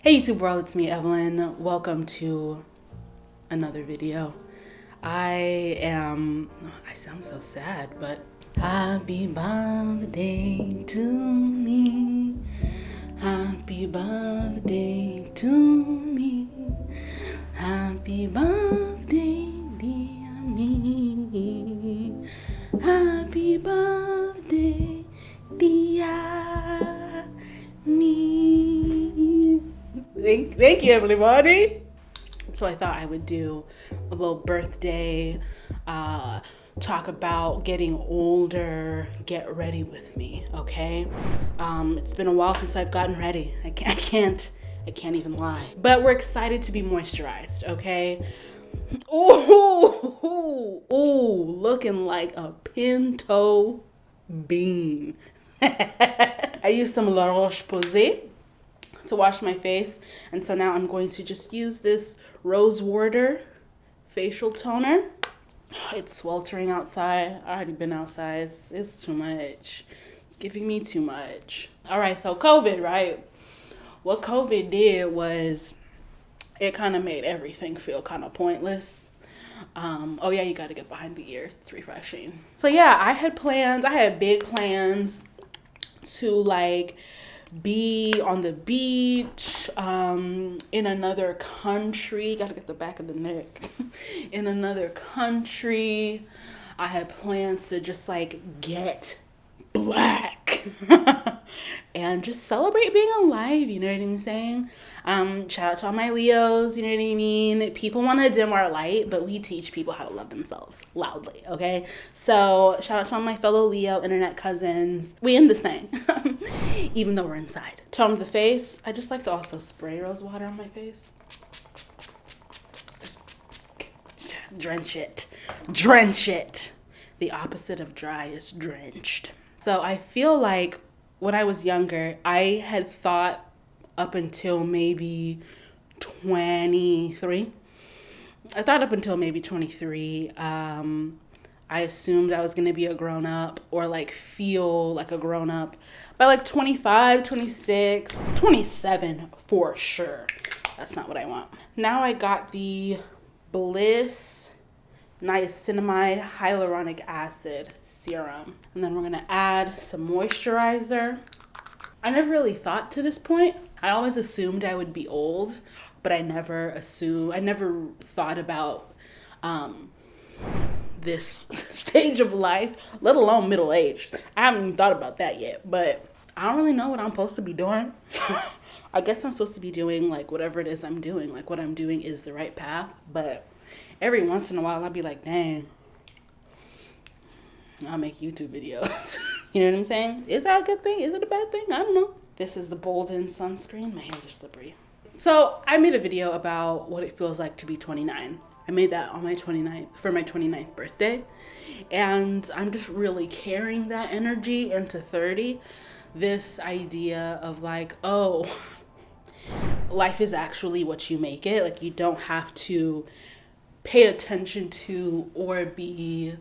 Hey YouTube world, it's me Evelyn. Welcome to another video. I sound so sad, but happy birthday to me. Happy birthday to me. Happy birthday, dear me. Happy birthday, dear me. Thank you, everybody. So I thought I would do a little birthday, talk about getting older, get ready with me, okay? It's been a while since I've gotten ready. I can't even lie. But we're excited to be moisturized, okay? Ooh, looking like a pinto bean. I used some La Roche-Posay to wash my face, and so now I'm going to just use this rose water facial toner. It's sweltering outside. I already been outside. It's too much. It's giving me too much. All right, so COVID, right? What COVID did was it kind of made everything feel kind of pointless. Oh yeah, you got to get behind the ears. It's refreshing. So yeah, I had big plans to like be on the beach, in another country. Gotta get the back of the neck. In another country. I had plans to just like get black and just celebrate being alive, you know what I'm saying? Shout out to all my Leos, you know what I mean? People want to dim our light, but we teach people how to love themselves loudly, okay? So shout out to all my fellow Leo internet cousins. We in this thing, even though we're inside. Tone the face. I just like to also spray rose water on my face. Drench it. The opposite of dry is drenched. So I feel like when I was younger, I had thought up until maybe 23. I assumed I was going to be a grown up or like feel like a grown up by like 25, 26, 27 for sure. That's not what I want. Now I got the Bliss niacinamide hyaluronic acid serum, and then we're gonna add some moisturizer. I never really thought to this point. I always assumed I would be old, but I never thought about this stage of life, let alone middle-aged. I haven't even thought about that yet, but I don't really know what I'm supposed to be doing. I guess I'm supposed to be doing like whatever it is I'm doing, like what I'm doing is the right path, but every once in a while, I'll be like, dang, I'll make YouTube videos. You know what I'm saying? Is that a good thing? Is it a bad thing? I don't know. This is the Bolden sunscreen. My hands are slippery. So I made a video about what it feels like to be 29. I made that on my 29th birthday. And I'm just really carrying that energy into 30. This idea of like, oh, life is actually what you make it. Like you don't have to pay attention to or be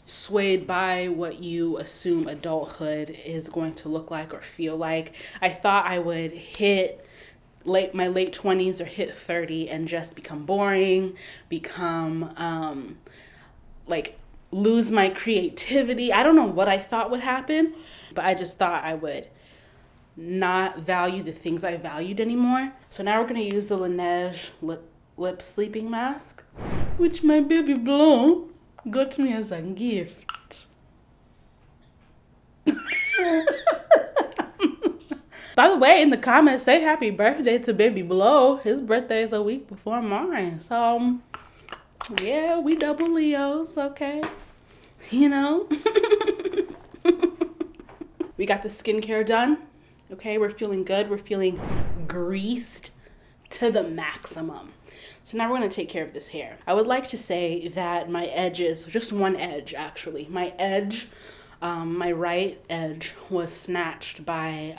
swayed by what you assume adulthood is going to look like or feel like. I thought I would hit my late 20s or hit 30 and just become boring, like lose my creativity. I don't know what I thought would happen, but I just thought I would not value the things I valued anymore. So now we're gonna use the Laneige lip sleeping mask, which my baby Blow got me as a gift. By the way, in the comments, say happy birthday to baby Blow. His birthday is a week before mine. So, yeah, we double Leos, okay? You know? We got the skincare done, okay? We're feeling good. We're feeling greased to the maximum. So now we're going to take care of this hair. I would like to say that my edges, just one edge actually, my right edge was snatched by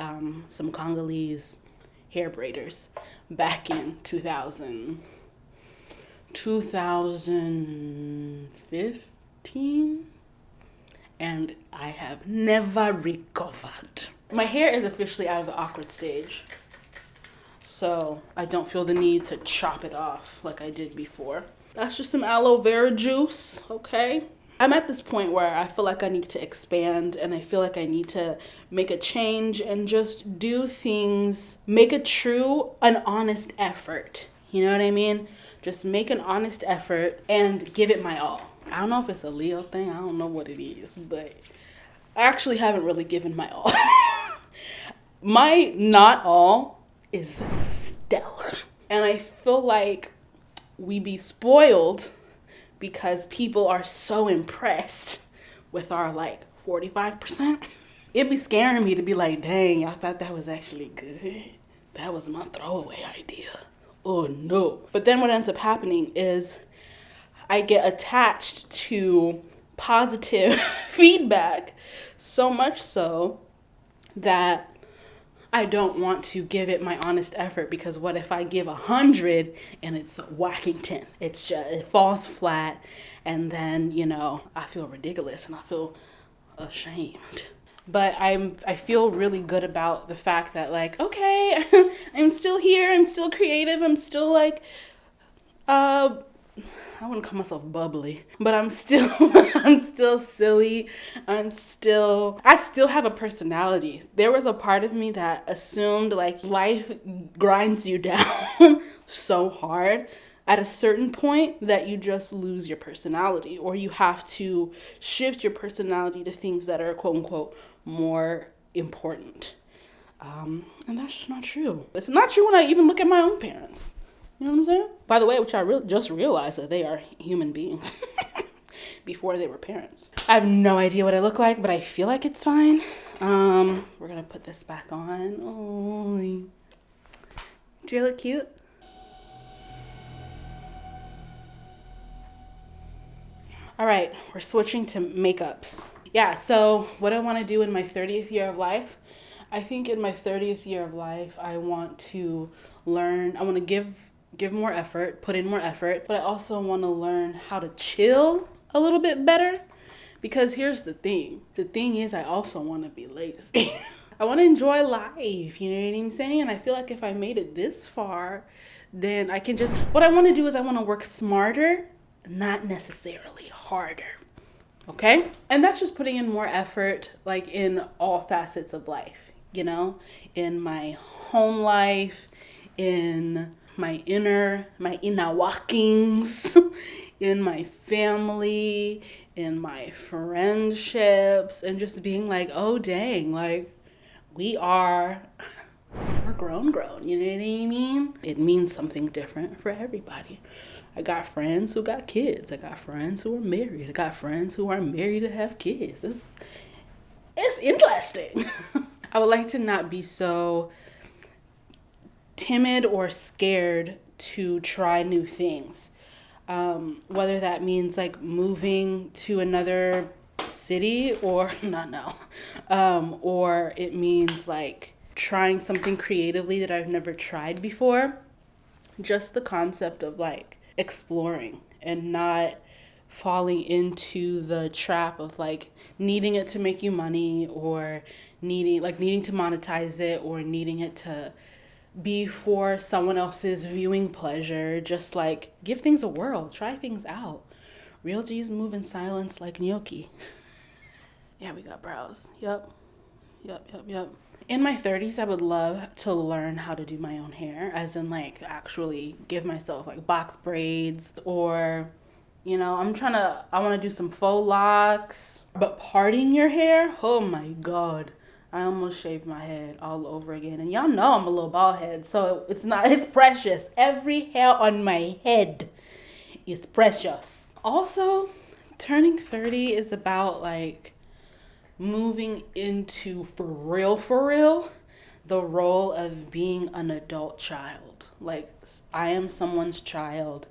some Congolese hair braiders back in 2015, and I have never recovered. My hair is officially out of the awkward stage. so I don't feel the need to chop it off like I did before. That's just some aloe vera juice, okay? I'm at this point where I feel like I need to expand, and I feel like I need to make a change and just do things, make an honest effort. You know what I mean? Just make an honest effort and give it my all. I don't know if it's a Leo thing. I don't know what it is, but I actually haven't really given my all. My not all is stellar. And I feel like we be spoiled because people are so impressed with our like 45%. It'd be scaring me to be like, dang, I thought that was actually good. That was my throwaway idea. Oh no. But then what ends up happening is I get attached to positive feedback, so much so that I don't want to give it my honest effort, because what if I give 100 and it's whacking 10? It falls flat, and then, you know, I feel ridiculous and I feel ashamed. But I feel really good about the fact that, like, okay, I'm still here, I'm still creative, I'm still like, I wouldn't call myself bubbly, but I'm still silly. I still have a personality. There was a part of me that assumed like life grinds you down so hard at a certain point that you just lose your personality, or you have to shift your personality to things that are quote unquote more important. And that's just not true. It's not true when I even look at my own parents. You know what I'm saying? By the way, which I just realized that they are human beings before they were parents. I have no idea what I look like, but I feel like it's fine. We're gonna put this back on. Oh, do you look cute? All right, we're switching to makeups. Yeah, so what I want to do in my 30th year of life, I think in my 30th year of life, I want to learn, I want to give more effort, put in more effort, but I also want to learn how to chill a little bit better, because here's the thing. The thing is, I also want to be lazy. I want to enjoy life, you know what I'm saying? And I feel like if I made it this far, then I can just, what I want to do is I want to work smarter, not necessarily harder. Okay? And that's just putting in more effort, like in all facets of life, you know, in my home life, in my inner workings, in my family, in my friendships, and just being like, oh dang, like we're grown, you know what I mean? It means something different for everybody. I got friends who got kids. I got friends who are married. I got friends who are married to have kids. It's interesting. I would like to not be so timid or scared to try new things. Whether that means like moving to another city or or it means like trying something creatively that I've never tried before. Just the concept of like exploring and not falling into the trap of like needing it to make you money, or needing to monetize it, or needing it to be for someone else's viewing pleasure. Just like give things a whirl, try things out. Real G's move in silence like gnocchi. Yeah, we got brows. Yep. In my 30s, I would love to learn how to do my own hair, as in like actually give myself like box braids, or, you know, I want to do some faux locks. But parting your hair, oh my God. I almost shaved my head all over again. And y'all know I'm a little bald head, so it's precious. Every hair on my head is precious. Also, turning 30 is about like moving into, for real, the role of being an adult child. Like, I am someone's child,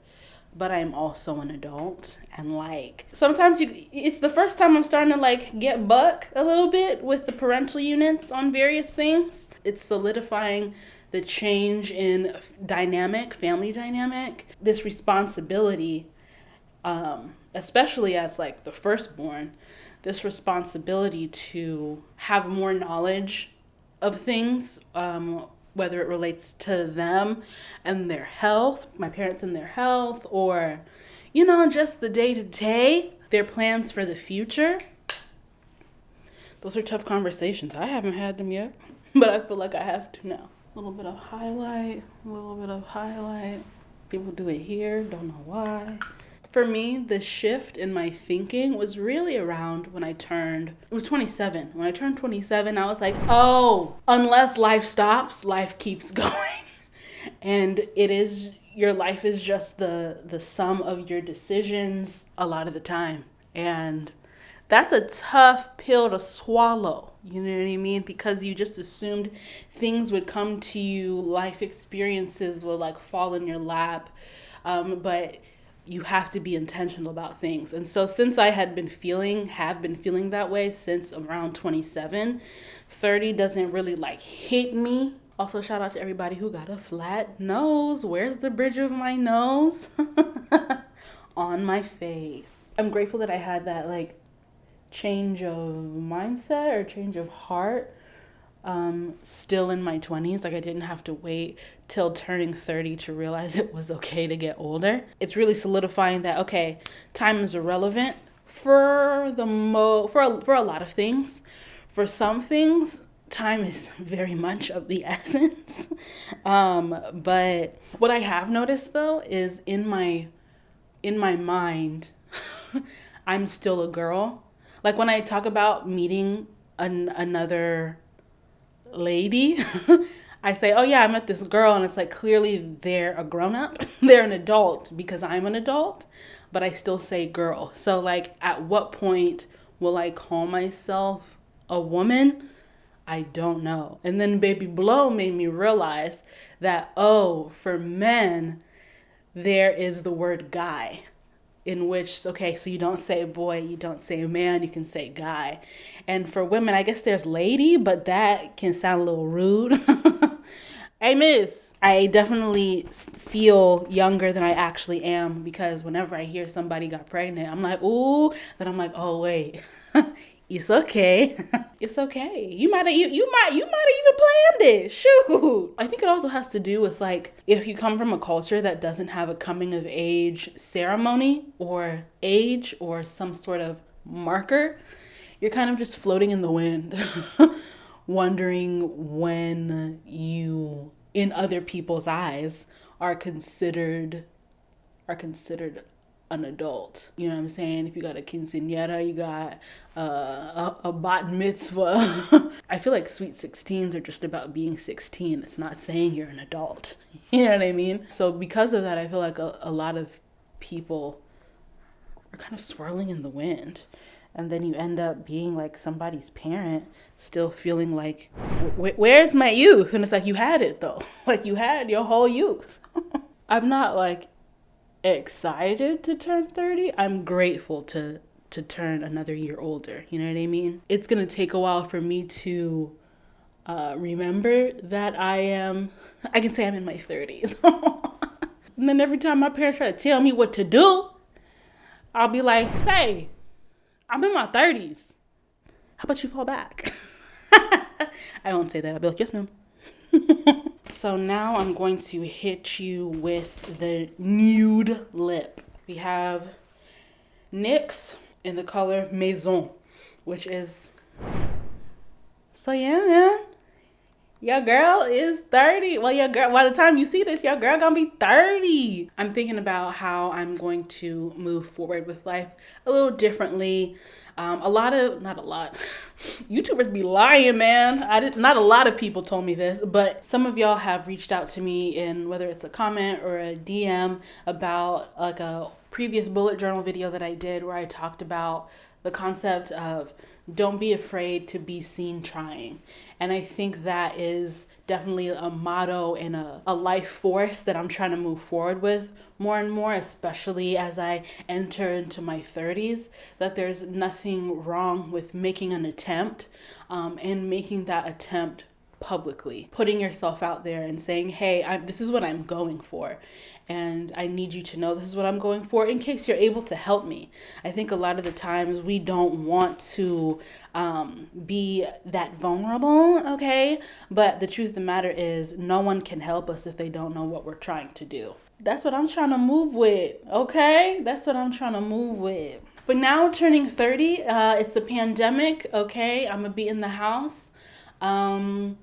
but I'm also an adult. And like, sometimes it's the first time I'm starting to like get buck a little bit with the parental units on various things. It's solidifying the change in family dynamic, this responsibility, especially as like the firstborn, this responsibility to have more knowledge of things, whether it relates to them and their health, my parents and their health, or, you know, just the day to day, their plans for the future. Those are tough conversations. I haven't had them yet, but I feel like I have to now. A little bit of highlight, a little bit of highlight. People do it here, don't know why. For me, the shift in my thinking was really around when it was 27. When I turned 27, I was like, oh, unless life stops, life keeps going. And your life is just the sum of your decisions a lot of the time. And that's a tough pill to swallow. You know what I mean? Because you just assumed things would come to you, life experiences will like fall in your lap. But you have to be intentional about things. And so since I have been feeling that way since around 27, 30 doesn't really like hit me. Also, shout out to everybody who got a flat nose. Where's the bridge of my nose? On my face. I'm grateful that I had that like change of mindset or change of heart still in my 20s. Like I didn't have to wait till turning 30 to realize it was okay to get older. It's really solidifying that, okay, time is irrelevant for a lot of things. For some things, time is very much of the essence. But what I have noticed though is in my mind, I'm still a girl. Like when I talk about meeting another lady, I say, oh yeah, I met this girl, and it's like clearly they're a grown-up. They're an adult because I'm an adult, but I still say girl. So like at what point will I call myself a woman? I don't know. And then Baby Blow made me realize that, oh, for men, there is the word guy. In which, okay, so you don't say boy, you don't say man, you can say guy. And for women, I guess there's lady, but that can sound a little rude. Hey, miss, I definitely feel younger than I actually am because whenever I hear somebody got pregnant, I'm like, ooh, then I'm like, oh, wait, it's okay. It's okay. You might have even planned it. Shoot. I think it also has to do with like if you come from a culture that doesn't have a coming of age ceremony or age or some sort of marker, you're kind of just floating in the wind, wondering when you, in other people's eyes, are considered an adult. You know what I'm saying? If you got a quinceañera, you got a bat mitzvah. I feel like sweet 16s are just about being 16. It's not saying you're an adult. You know what I mean? So because of that, I feel like a lot of people are kind of swirling in the wind. And then you end up being like somebody's parent, still feeling like, where's my youth? And it's like, you had it though. Like you had your whole youth. I'm not like excited to turn 30. I'm grateful to turn another year older. You know what I mean? It's gonna take a while for me to remember that I can say I'm in my 30s. And then every time my parents try to tell me what to do, I'll be like, say, I'm in my 30s. How about you fall back? I won't say that. I'll be like, yes, ma'am. So now I'm going to hit you with the nude lip. We have NYX in the color Maison, which is, so yeah, your girl is 30. Well, your girl, by the time you see this, your girl gonna be 30. I'm thinking about how I'm going to move forward with life a little differently. Not a lot. YouTubers be lying, man. Not a lot of people told me this, but some of y'all have reached out to me in whether it's a comment or a DM about like a previous bullet journal video that I did where I talked about the concept of don't be afraid to be seen trying. And I think that is definitely a motto and a life force that I'm trying to move forward with more and more, especially as I enter into my 30s, that there's nothing wrong with making an attempt and making that attempt publicly, putting yourself out there and saying, hey, this is what I'm going for. And I need you to know this is what I'm going for in case you're able to help me. I think a lot of the times we don't want to be that vulnerable, okay? But the truth of the matter is no one can help us if they don't know what we're trying to do. That's what I'm trying to move with, okay? That's what I'm trying to move with. But now turning 30, it's a pandemic, okay? I'm gonna be in the house. But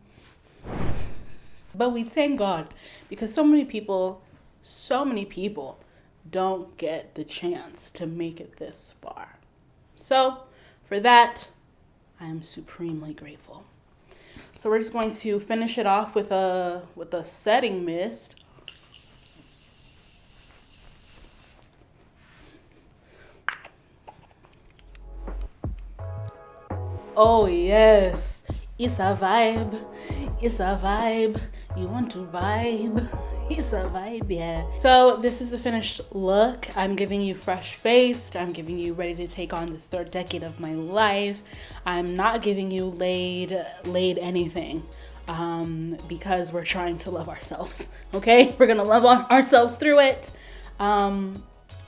we thank God because so many people don't get the chance to make it this far. So for that, I am supremely grateful. So we're just going to finish it off with a setting mist. Oh yes, it's a vibe. It's a vibe. You want to vibe? It's a vibe, yeah. So this is the finished look. I'm giving you fresh faced. I'm giving you ready to take on the third decade of my life. I'm not giving you laid anything because we're trying to love ourselves. Okay, we're gonna love ourselves through it.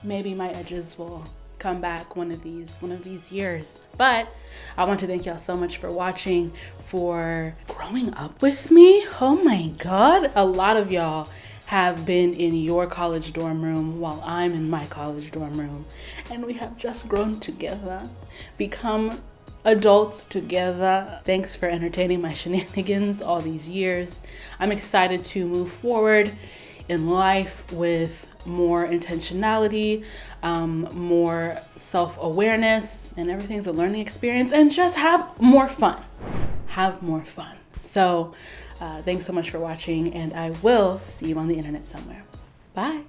Maybe my edges will come back one of these years. But I want to thank y'all so much for watching, for growing up with me. Oh my God, a lot of y'all have been in your college dorm room while I'm in my college dorm room, and we have just grown together, become adults together. Thanks for entertaining my shenanigans all these years. I'm excited to move forward in life with more intentionality, more self-awareness, and everything's a learning experience, and just have more fun. So thanks so much for watching, and I will see you on the internet somewhere. Bye.